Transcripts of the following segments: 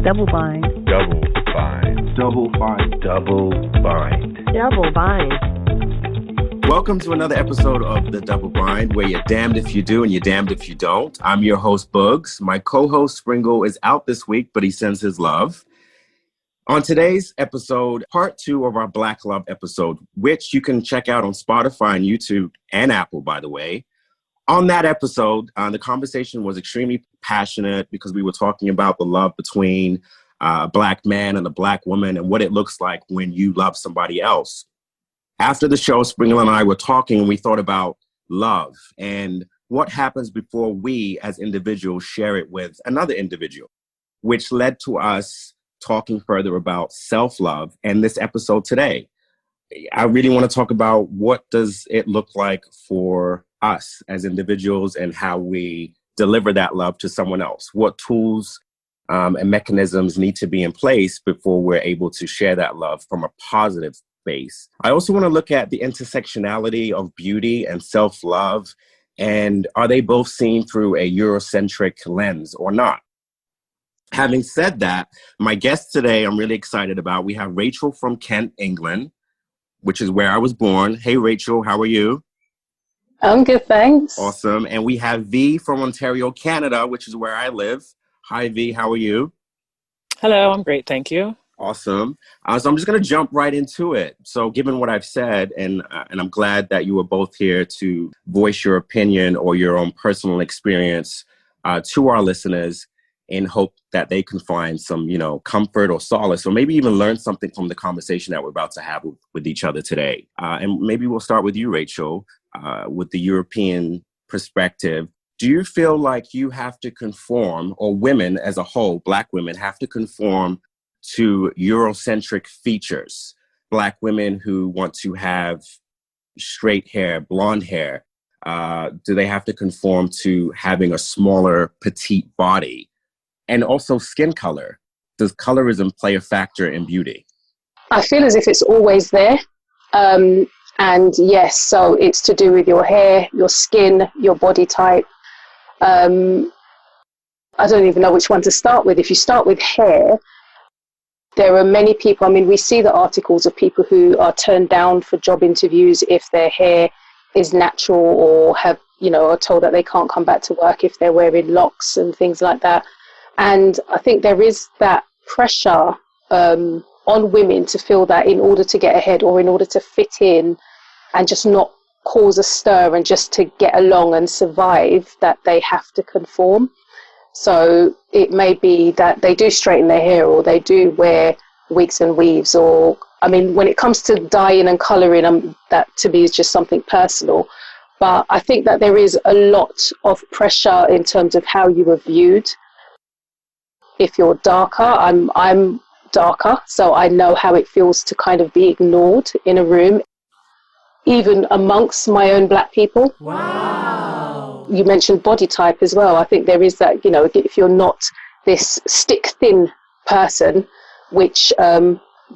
Double bind. Double bind. Double bind. Double bind. Double bind. Welcome to another episode of The Double Bind, where you're damned if you do and you're damned if you don't. I'm your host, Boogs. My co-host, Springle, is out this week, but he sends his love. On today's episode, part 2 of our Black Love episode, which you can check out on Spotify and YouTube and Apple, by the way. On that episode, the conversation was extremely passionate because we were talking about the love between a Black man and a Black woman and what it looks like when you love somebody else. After the show, Springle and I were talking and we thought about love and what happens before we as individuals share it with another individual, which led to us talking further about self-love and this episode today. I really want to talk about what does it look like for us as individuals and how we deliver that love to someone else. What tools and mechanisms need to be in place before we're able to share that love from a positive space. I also want to look at the intersectionality of beauty and self-love, and are they both seen through a Eurocentric lens or not? Having said that, my guest today I'm really excited about. We have Rachel from Kent, England, which is where I was born. Hey, Rachel, how are you? I'm good, thanks. Awesome. And we have Vee from Ontario, Canada, which is where I live. Hi, Vee. How are you? Hello. I'm great. Thank you. Awesome. So I'm just going to jump right into it. So given what I've said, and I'm glad that you were both here to voice your opinion or your own personal experience to our listeners in hope that they can find some, comfort or solace, or maybe even learn something from the conversation that we're about to have with each other today. And maybe we'll start with you, Rachel. With the European perspective, do you feel like you have to conform, or women as a whole, Black women, have to conform to Eurocentric features? Black women who want to have straight hair, blonde hair, do they have to conform to having a smaller, petite body? And also skin color. Does colorism play a factor in beauty? I feel as if it's always there. And yes, so it's to do with your hair, your skin, your body type. I don't even know which one to start with. If you start with hair, there are many people, we see the articles of people who are turned down for job interviews if their hair is natural, or are told that they can't come back to work if they're wearing locks and things like that. And I think there is that pressure on women to feel that in order to get ahead, or in order to fit in and just not cause a stir and just to get along and survive, that they have to conform. So it may be that they do straighten their hair, or they do wear wigs and weaves, or when it comes to dyeing and colouring, that to me is just something personal. But I think that there is a lot of pressure in terms of how you are viewed. If you're darker, I'm darker, so I know how it feels to kind of be ignored in a room, even amongst my own Black people. Wow. You mentioned body type as well. I think there is that, if you're not this stick thin person, which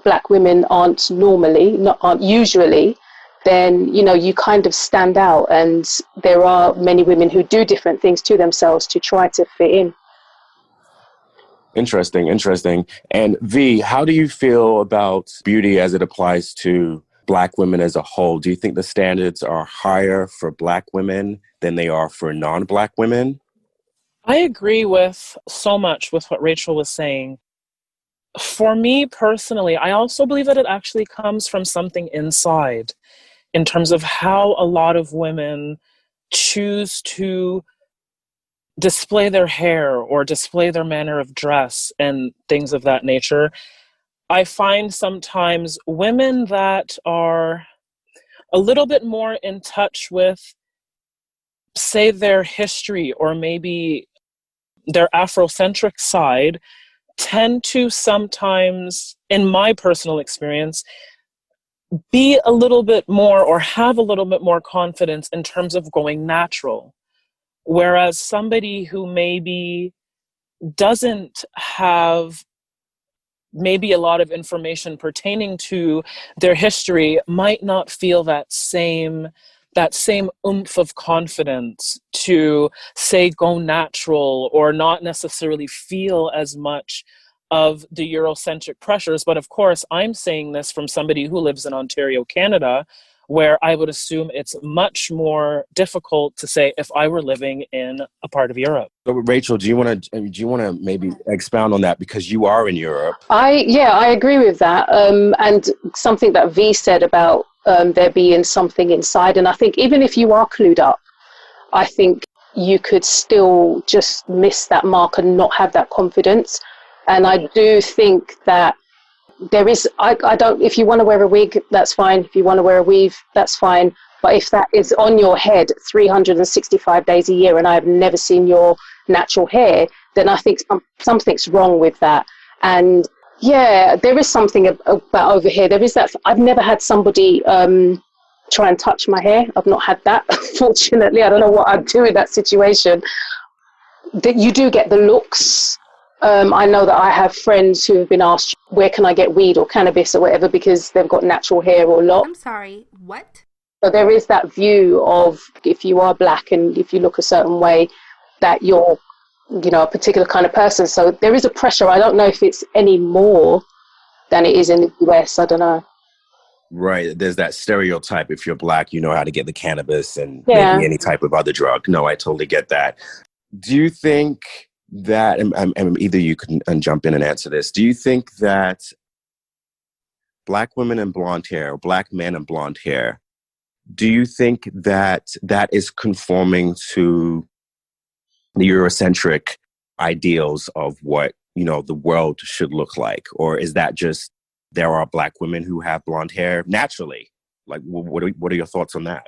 Black women aren't usually, then, you kind of stand out. And there are many women who do different things to themselves to try to fit in. Interesting. And Vee, how do you feel about beauty as it applies to Black women as a whole? Do you think the standards are higher for Black women than they are for non-Black women? I agree with so much with what Rachel was saying. For me personally, I also believe that it actually comes from something inside, in terms of how a lot of women choose to display their hair or display their manner of dress and things of that nature. I find sometimes women that are a little bit more in touch with, say, their history or maybe their Afrocentric side tend to sometimes, in my personal experience, be a little bit more, or have a little bit more confidence in terms of going natural. Whereas somebody who maybe doesn't have maybe a lot of information pertaining to their history might not feel that same oomph of confidence to, say, go natural, or not necessarily feel as much of the Eurocentric pressures. But of course, I'm saying this from somebody who lives in Ontario, Canada, where I would assume it's much more difficult to say if I were living in a part of Europe. So, Rachel, do you want to maybe expound on that, because you are in Europe? I agree with that. And something that Vee said about there being something inside, and I think even if you are clued up, I think you could still just miss that mark and not have that confidence. And I do think that there is, if you want to wear a wig, that's fine. If you want to wear a weave, that's fine. But if that is on your head 365 days a year and I have never seen your natural hair, then I think something's wrong with that. And yeah, there is something about over here. There is that. I've never had somebody try and touch my hair. I've not had that, fortunately. I don't know what I'd do in that situation. That you do get the looks. I know that I have friends who have been asked, where can I get weed or cannabis or whatever, because they've got natural hair or locks. I'm sorry, what? So there is that view of, if you are black and if you look a certain way, that you're, a particular kind of person. So there is a pressure. I don't know if it's any more than it is in the US. I don't know. Right. There's that stereotype. If you're black, you know how to get the cannabis and Yeah. maybe any type of other drug. No, I totally get that. Do you think that, and either you can jump in and answer this, do you think that black women and blonde hair, or black men and blonde hair, do you think that that is conforming to the Eurocentric ideals of what, the world should look like? Or is that just, there are black women who have blonde hair naturally? Like, what are your thoughts on that?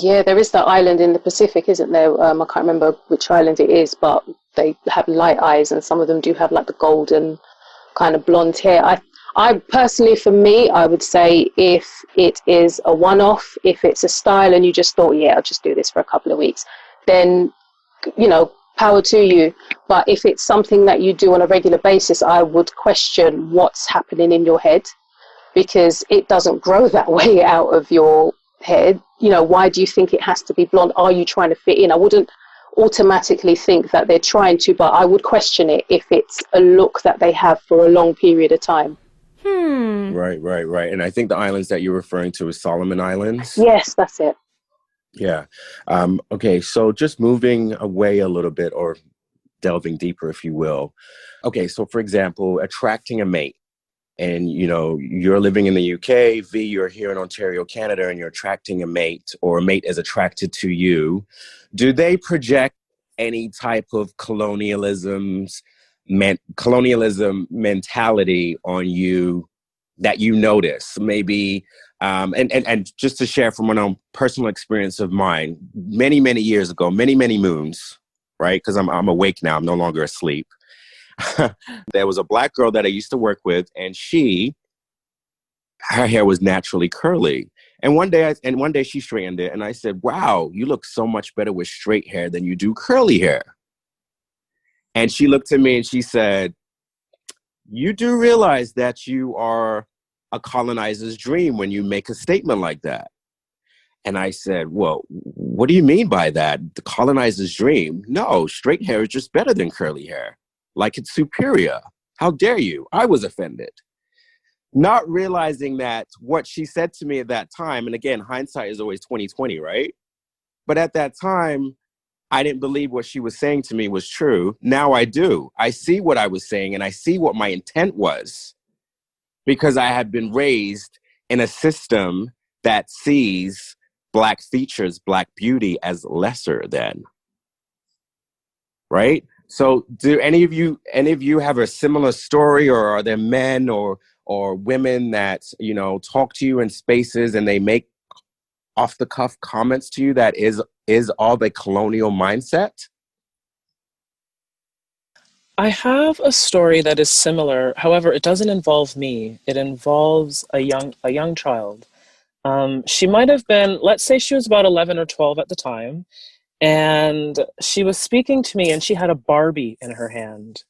Yeah, there is that island in the Pacific, isn't there? I can't remember which island it is, but they have light eyes, and some of them do have like the golden kind of blonde hair. I personally, for me, I would say if it is a one-off, if it's a style and you just thought, yeah, I'll just do this for a couple of weeks, then, power to you. But if it's something that you do on a regular basis, I would question what's happening in your head, because it doesn't grow that way out of your head. Why do you think it has to be blonde? Are you trying to fit in? I wouldn't automatically think that they're trying to, but I would question it if it's a look that they have for a long period of time. Right. And I think the islands that you're referring to is Solomon Islands. Yes, that's it. Yeah. Okay, so just moving away a little bit, or delving deeper, if you will. Okay, so for example, attracting a mate. And, you're living in the UK, Vee, you're here in Ontario, Canada, and you're attracting a mate, or a mate is attracted to you. Do they project any type of colonialism mentality on you that you notice? Maybe, and just to share from my own personal experience of mine, many, many years ago, many, many moons, right? Because I'm awake now, I'm no longer asleep. There was a black girl that I used to work with, and her hair was naturally curly. And one day she straightened it, and I said, "Wow, you look so much better with straight hair than you do curly hair." And she looked at me and she said, "You do realize that you are a colonizer's dream when you make a statement like that?" And I said, "Well, what do you mean by that? The colonizer's dream? No, straight hair is just better than curly hair. Like it's superior. How dare you?" I was offended. Not realizing that what she said to me at that time, and again, hindsight is always 20/20, right? But at that time, I didn't believe what she was saying to me was true. Now I do. I see what I was saying, and I see what my intent was, because I had been raised in a system that sees Black features, Black beauty as lesser than, right? So do any of you have a similar story, or are there men or women that, talk to you in spaces and they make off the cuff comments to you that is all the colonial mindset? I have a story that is similar. However, it doesn't involve me. It involves a young child. She might have been, let's say she was about 11 or 12 at the time. And she was speaking to me, and she had a Barbie in her hand.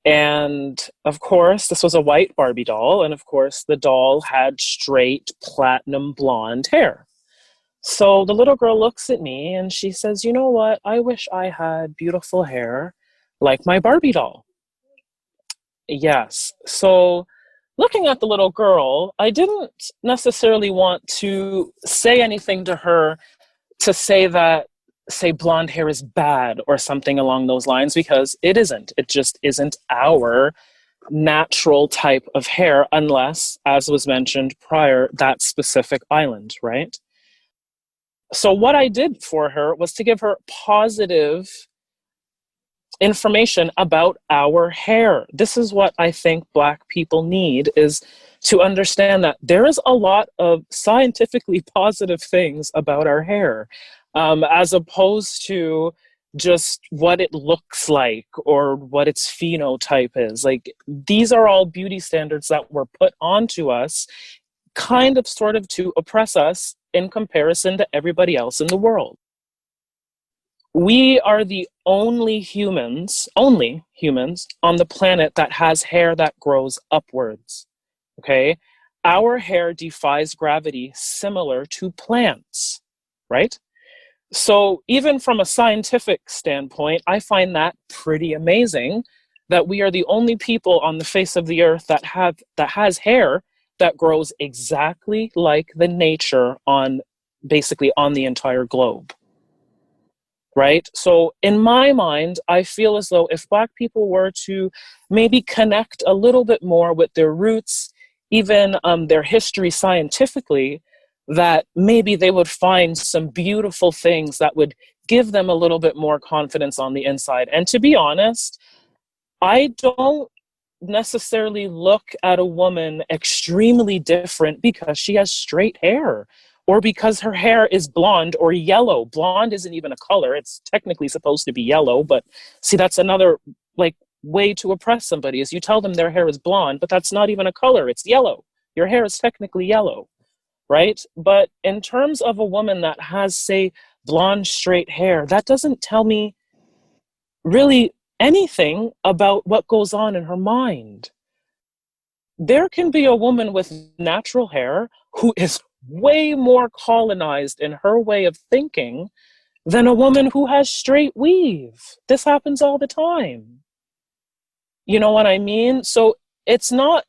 And of course, this was a white Barbie doll. And of course, the doll had straight platinum blonde hair. So the little girl looks at me and she says, "You know what? I wish I had beautiful hair like my Barbie doll." Yes. So looking at the little girl, I didn't necessarily want to say anything to her to say that, say, blonde hair is bad or something along those lines, because it isn't. It just isn't our natural type of hair unless, as was mentioned prior, that specific island, right? So what I did for her was to give her positive information about our hair. This is what I think Black people need, is to understand that there is a lot of scientifically positive things about our hair, as opposed to just what it looks like or what its phenotype is. Like, these are all beauty standards that were put onto us, kind of sort of to oppress us in comparison to everybody else in the world. We are the only humans on the planet that has hair that grows upwards, okay? Our hair defies gravity similar to plants, right? So even from a scientific standpoint, I find that pretty amazing that we are the only people on the face of the earth that has hair that grows exactly like the nature basically on the entire globe. Right? So in my mind, I feel as though if Black people were to maybe connect a little bit more with their roots, even their history scientifically, that maybe they would find some beautiful things that would give them a little bit more confidence on the inside. And to be honest, I don't necessarily look at a woman extremely different because she has straight hair, or because her hair is blonde or yellow. Blonde isn't even a color. It's technically supposed to be yellow, but see, that's another way to oppress somebody, is you tell them their hair is blonde, but that's not even a color. It's yellow. Your hair is technically yellow, right? But in terms of a woman that has, say, blonde straight hair, that doesn't tell me really anything about what goes on in her mind. There can be a woman with natural hair who is way more colonized in her way of thinking than a woman who has straight weave. This happens all the time. You know what I mean? So it's not,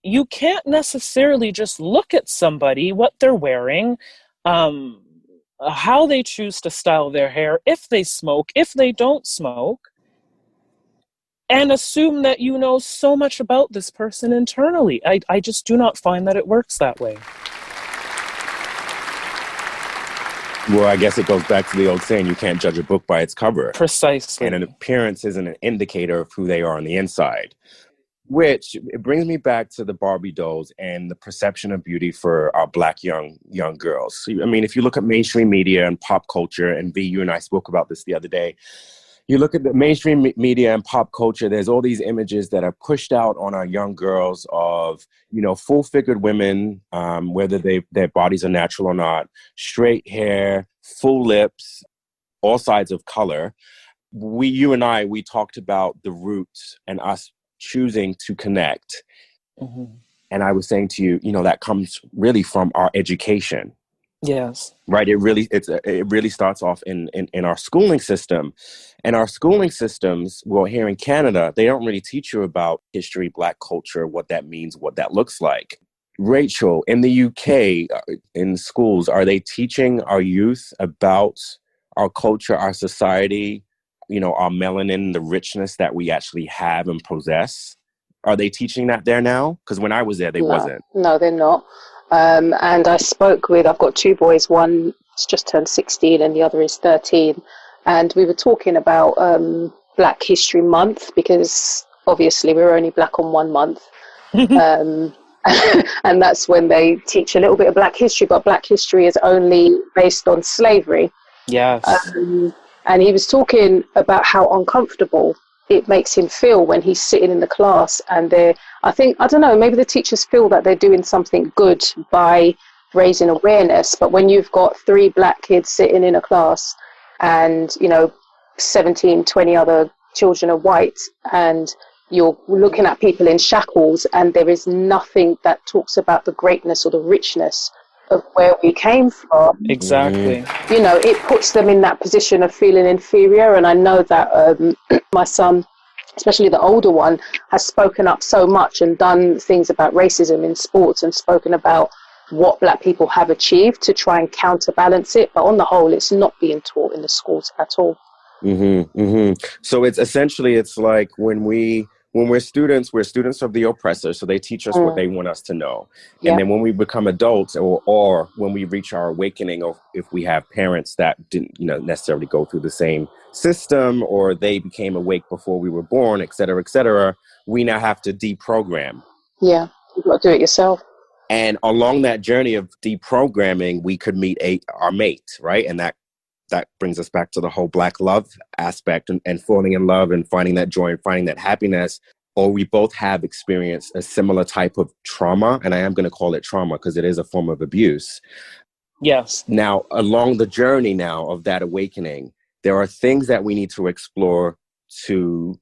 you can't necessarily just look at somebody, what they're wearing, how they choose to style their hair, if they smoke, if they don't smoke, and assume that you know so much about this person internally. I just do not find that it works that way. Well, I guess it goes back to the old saying, you can't judge a book by its cover. Precisely. And an appearance isn't an indicator of who they are on the inside. Which, it brings me back to the Barbie dolls and the perception of beauty for our Black young girls. So, I mean, if you look at mainstream media and pop culture, and Vee, you and I spoke about this the other day, you look at the mainstream media and pop culture, there's all these images that are pushed out on our young girls of, you know, full-figured women, whether their bodies are natural or not, straight hair, full lips, all sides of color. You and I talked about the roots and us choosing to connect. Mm-hmm. And I was saying to you, you know, that comes really from our education. Yes. Right. It really starts off in our schooling system. And our schooling systems, well, here in Canada, they don't really teach you about history, Black culture, what that means, what that looks like. Rachel, in the UK, in schools, are they teaching our youth about our culture, our society, you know, our melanin, the richness that we actually have and possess? Are they teaching that there now? Because when I was there, wasn't. No, they're not. And I've got two boys, one's just turned 16 and the other is 13. And we were talking about Black History Month, because obviously we're only Black on 1 month. And that's when they teach a little bit of Black history, but Black history is only based on slavery. Yes. And he was talking about how uncomfortable it makes him feel when he's sitting in the class, and I don't know, maybe the teachers feel that they're doing something good by raising awareness, but when you've got 3 Black kids sitting in a class and, you know, 17, 20 other children are white, and you're looking at people in shackles, and there is nothing that talks about the greatness or the richness of where we came from. Exactly. You know, it puts them in that position of feeling inferior. And I know that my son, especially the older one, has spoken up so much and done things about racism in sports and spoken about what Black people have achieved to try and counterbalance it. But on the whole, it's not being taught in the schools at all. So it's essentially, it's like when we're students of the oppressor. So they teach us what they want us to know. And then when we become adults or when we reach our awakening, or if we have parents that didn't, necessarily go through the same system, or they became awake before we were born, et cetera, we now have to deprogram. Yeah, you've got to do it yourself. And along that journey of deprogramming, we could meet our mate, right? And that brings us back to the whole Black love aspect and falling in love and finding that joy and finding that happiness. Or we both have experienced a similar type of trauma. And I am going to call it trauma because it is a form of abuse. Yes. Now, along the journey now of that awakening, there are things that we need to explore to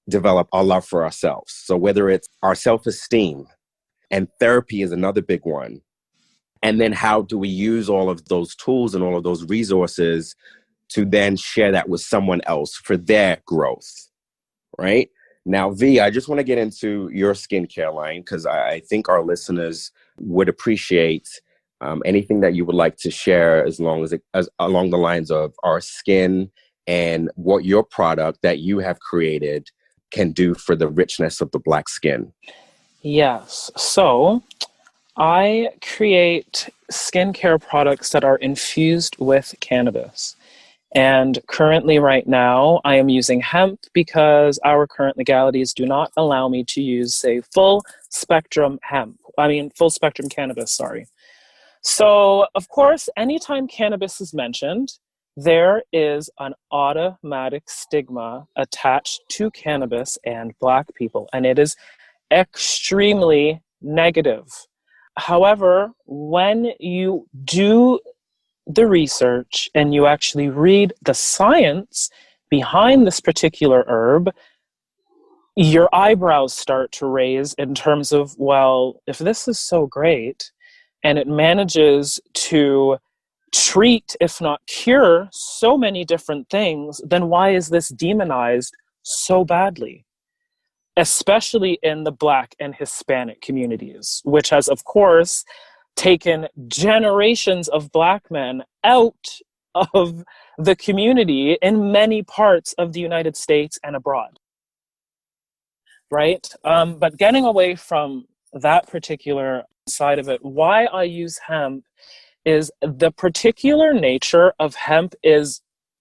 develop our love for ourselves. So whether it's our self-esteem, and therapy is another big one. And then how do we use all of those tools and all of those resources to then share that with someone else for their growth, right? Now, Vee, I just want to get into your skincare line because I think our listeners would appreciate anything that you would like to share as along the lines of our skin and what your product that you have created can do for the richness of the Black skin. Yes. So I create skincare products that are infused with cannabis. And currently right now, I am using hemp because our current legalities do not allow me to use, say, full spectrum cannabis, sorry. So, of course, anytime cannabis is mentioned, there is an automatic stigma attached to cannabis and Black people, and it is extremely negative. However, when you do the research and you actually read the science behind this particular herb, your eyebrows start to raise in terms of, well, if this is so great and it manages to treat, if not cure, so many different things, then why is this demonized so badly? Especially in the Black and Hispanic communities, which has, of course, taken generations of Black men out of the community in many parts of the United States and abroad. Right? But getting away from that particular side of it, why I use hemp is the particular nature of hemp is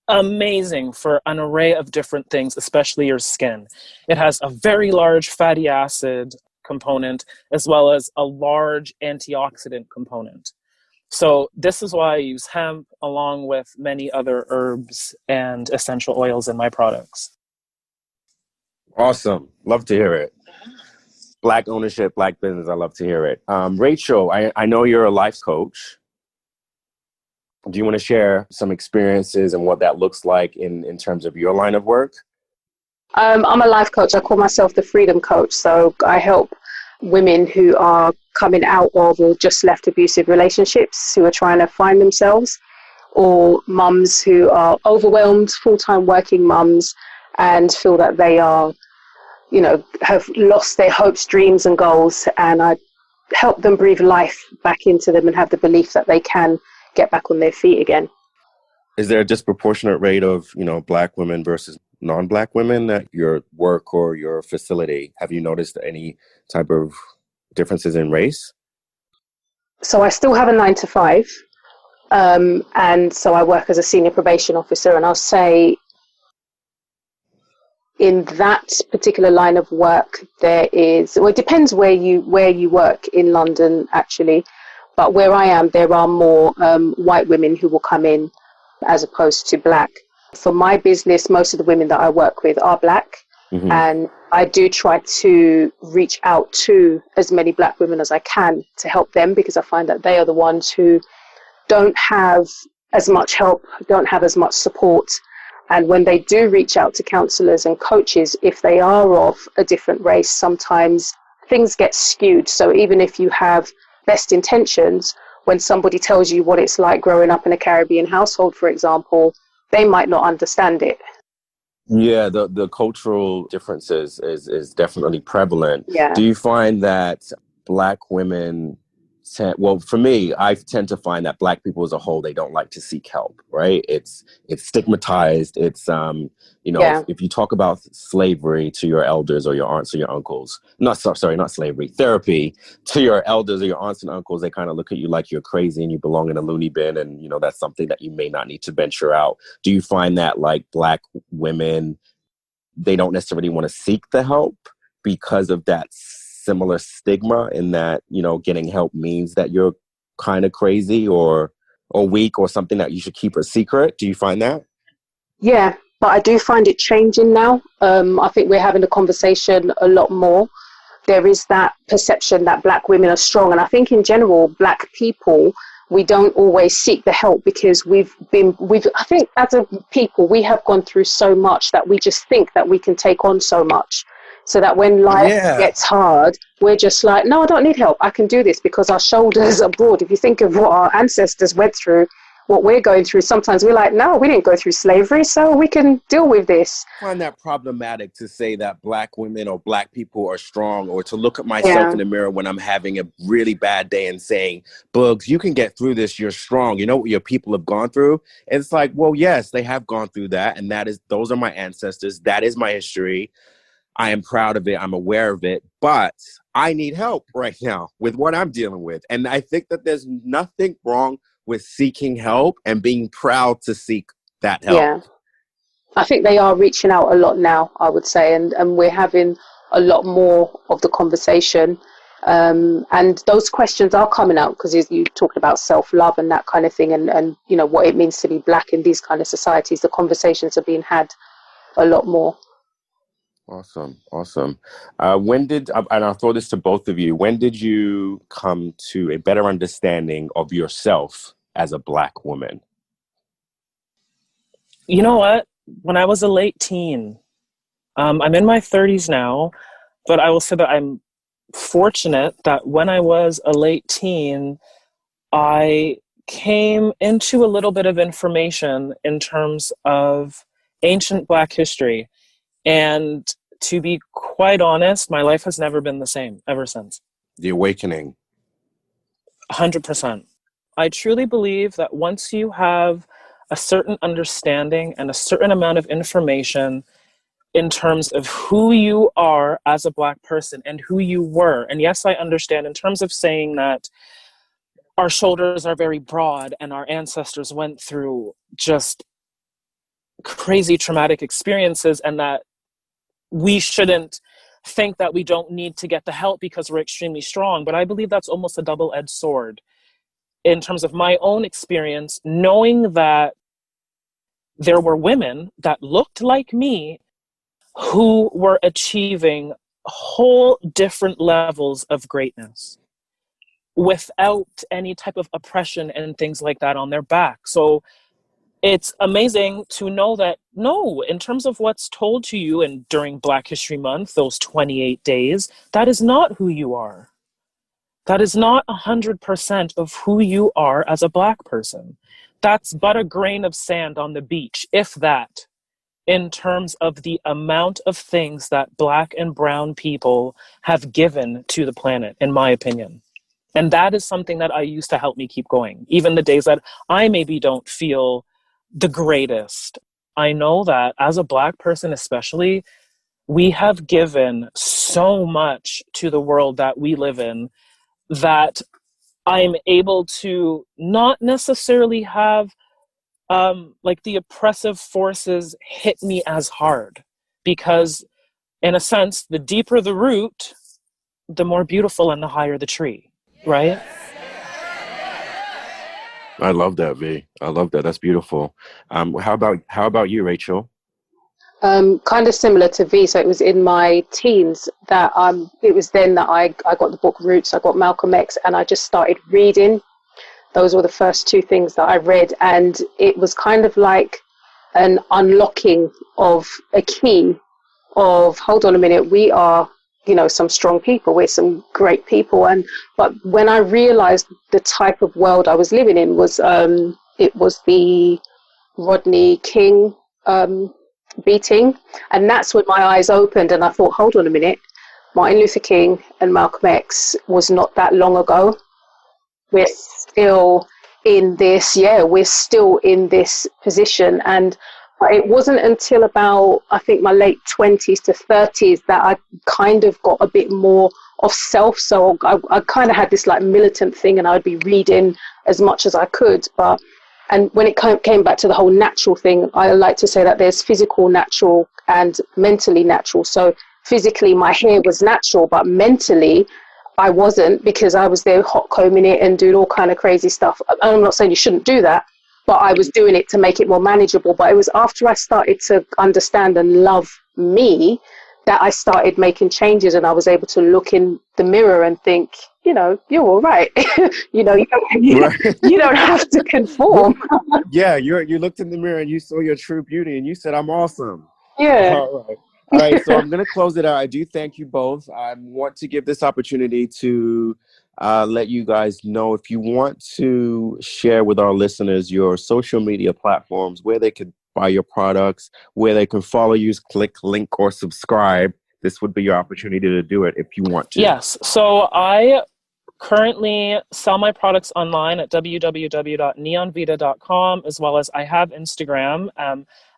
amazing for an array of different things, especially your skin. It has a very large fatty acid component as well as a large antioxidant component. So this is why I use hemp along with many other herbs and essential oils in my products. Awesome. Love to hear it. Black ownership, Black business. I love to hear it. Rachel, I know you're a life coach. Do you want to share some experiences and what that looks like in terms of your line of work? I'm a life coach. I call myself the freedom coach. So I help women who are coming out of or just left abusive relationships, who are trying to find themselves, or mums who are overwhelmed, full-time working mums, and feel that they are, have lost their hopes, dreams, and goals. And I help them breathe life back into them and have the belief that they can get back on their feet again. Is there a disproportionate rate of, Black women versus non-Black women at your work or your facility? Have you noticed any type of differences in race? So I still have a 9-to-5. And so I work as a senior probation officer, and I'll say in that particular line of work, it depends where you work in London, actually. But where I am, there are more white women who will come in as opposed to Black. For my business, most of the women that I work with are Black. Mm-hmm. And I do try to reach out to as many Black women as I can to help them, because I find that they are the ones who don't have as much help, don't have as much support. And when they do reach out to counselors and coaches, if they are of a different race, sometimes things get skewed. So even if you have best intentions, when somebody tells you what it's like growing up in a Caribbean household, for example, they might not understand it. Yeah, the cultural differences is definitely prevalent. Yeah. Do you find that Black women well, for me, I tend to find that Black people as a whole, they don't like to seek help, right? It's stigmatized. It's Yeah. if you talk about slavery to your elders or your aunts or your uncles, not slavery, therapy to your elders or your aunts and uncles, they kind of look at you like you're crazy and you belong in a loony bin, and that's something that you may not need to venture out. Do you find that like Black women, they don't necessarily want to seek the help because of that similar stigma, in that getting help means that you're kind of crazy or weak or something that you should keep a secret? Do you find that? Yeah, but I do find it changing now. I think we're having a conversation a lot more. There is that perception that Black women are strong. And I think in general, Black people, we don't always seek the help because I think as a people, we have gone through so much that we just think that we can take on so much. So that when life gets hard, we're just like, no, I don't need help. I can do this because our shoulders are broad. If you think of what our ancestors went through, what we're going through, sometimes we're like, no, we didn't go through slavery, so we can deal with this. I find that problematic to say that Black women or Black people are strong, or to look at myself in the mirror when I'm having a really bad day and saying, Boogs, you can get through this, you're strong. You know what your people have gone through? And it's like, well, yes, they have gone through that. And those are my ancestors. That is my history. I am proud of it. I'm aware of it. But I need help right now with what I'm dealing with. And I think that there's nothing wrong with seeking help and being proud to seek that help. Yeah. I think they are reaching out a lot now, I would say, and we're having a lot more of the conversation. And those questions are coming out because you talked about self-love and that kind of thing, and what it means to be Black in these kind of societies. The conversations are being had a lot more. Awesome. And I'll throw this to both of you, when did you come to a better understanding of yourself as a Black woman? You know what? When I was a late teen, I'm in my 30s now, but I will say that I'm fortunate that when I was a late teen, I came into a little bit of information in terms of ancient Black history. And to be quite honest, my life has never been the same ever since. The awakening. 100%. I truly believe that once you have a certain understanding and a certain amount of information in terms of who you are as a Black person and who you were, and yes, I understand in terms of saying that our shoulders are very broad and our ancestors went through just crazy traumatic experiences, and that we shouldn't think that we don't need to get the help because we're extremely strong. But I believe that's almost a double-edged sword in terms of my own experience, knowing that there were women that looked like me who were achieving whole different levels of greatness without any type of oppression and things like that on their back. So it's amazing to know that, no, in terms of what's told to you and during Black History Month, those 28 days, that is not who you are. That is not 100% of who you are as a Black person. That's but a grain of sand on the beach, if that, in terms of the amount of things that Black and brown people have given to the planet, in my opinion. And that is something that I use to help me keep going. Even the days that I maybe don't feel the greatest, I know that as a Black person especially, we have given so much to the world that we live in that I'm able to not necessarily have like the oppressive forces hit me as hard, because in a sense, the deeper the root, the more beautiful and the higher the tree, right? I love that, V. I love that. That's beautiful. How about you, Rachel? Kind of similar to V. So it was in my teens that it was then that I got the book Roots. I got Malcolm X, and I just started reading. Those were the first two things that I read, and it was kind of like an unlocking of a key of, hold on a minute, we are, some strong people, we're some great people. But when I realized the type of world I was living in was, it was the Rodney King beating. And that's when my eyes opened and I thought, hold on a minute, Martin Luther King and Malcolm X was not that long ago. We're still in this, we're still in this position. And it wasn't until about, I think, my late 20s to 30s that I kind of got a bit more of self. So I kind of had this like militant thing, and I'd be reading as much as I could. And when it came back to the whole natural thing, I like to say that there's physical natural and mentally natural. So physically my hair was natural, but mentally I wasn't, because I was there hot combing it and doing all kind of crazy stuff. I'm not saying you shouldn't do that, but I was doing it to make it more manageable. But it was after I started to understand and love me that I started making changes, and I was able to look in the mirror and think, you're all right. You don't have to conform. Yeah, you looked in the mirror and you saw your true beauty and you said, I'm awesome. Yeah. All right, so I'm going to close it out. I do thank you both. I want to give this opportunity to let you guys know, if you want to share with our listeners your social media platforms, where they could buy your products, where they can follow you, click link or subscribe. This would be your opportunity to do it if you want to. Yes. So I currently sell my products online at www.neonvita.com, as well as I have Instagram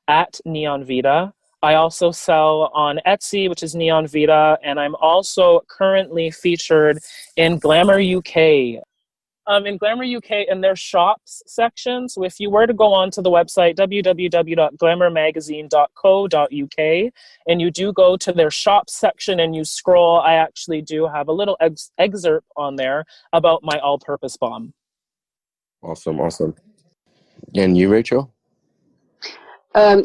at neonvita. I also sell on Etsy, which is Neon Vita, and I'm also currently featured in Glamour UK. In Glamour UK in their shops section. So if you were to go onto the website www.glamourmagazine.co.uk and you do go to their shops section and you scroll, I actually do have a little excerpt on there about my all-purpose balm. Awesome. And you, Rachel?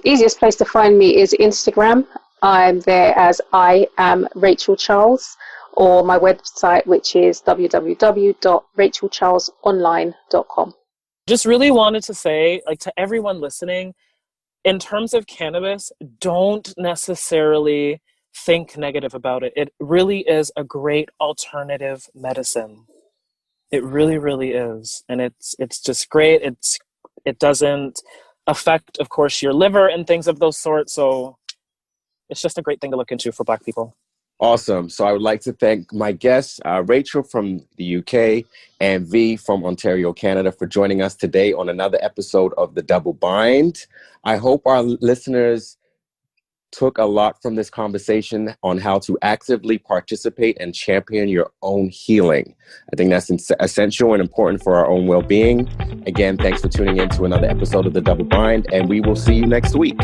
Easiest place to find me is Instagram. I'm there as I am Rachel Charles, or my website, which is www.rachelcharlesonline.com. Just really wanted to say, to everyone listening, in terms of cannabis, don't necessarily think negative about it. It really is a great alternative medicine. It really, really is. And it's just great. It doesn't affect, of course, your liver and things of those sorts. So it's just a great thing to look into for Black people. Awesome. So I would like to thank my guests, Rachel from the UK and Vee from Ontario, Canada, for joining us today on another episode of The Double Bind. I hope our listeners took a lot from this conversation on how to actively participate and champion your own healing. I think that's essential and important for our own well-being. Again, thanks for tuning in to another episode of The Double Bind, and we will see you next week.